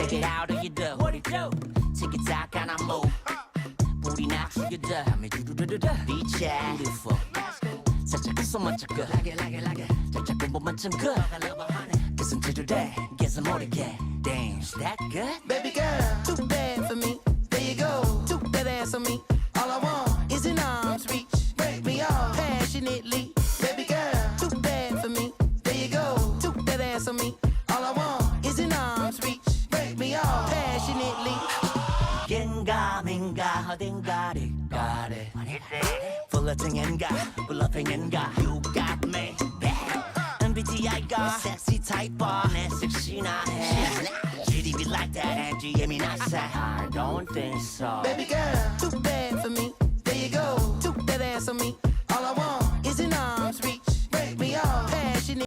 Take it out or you do. What it do? Tick it tock and I move. Booty now you do. Me do do do do. Beach yeah. Beautiful. 살짝 웃어 멋져 good. Like it. 살짝 공부만 좀 good. Get some today. Get some more to get. Damn, is that good? Baby girl, too bad for me. There you go, took that ass on me. All I want is an arm's reach. Break me off passionately. Baby girl, too bad for me. There you go, took that ass on me. All I want is an arm's reach. Break me off passionately. 겐가 민가 어딘가를 가래 플러팅인가 블러핑인가 You got me MBTI가 섹시 타입봐 내 섹시나 해 GDB like that and 예민하세 I don't think so Baby girl, too bad for me. There you go, took that ass on me.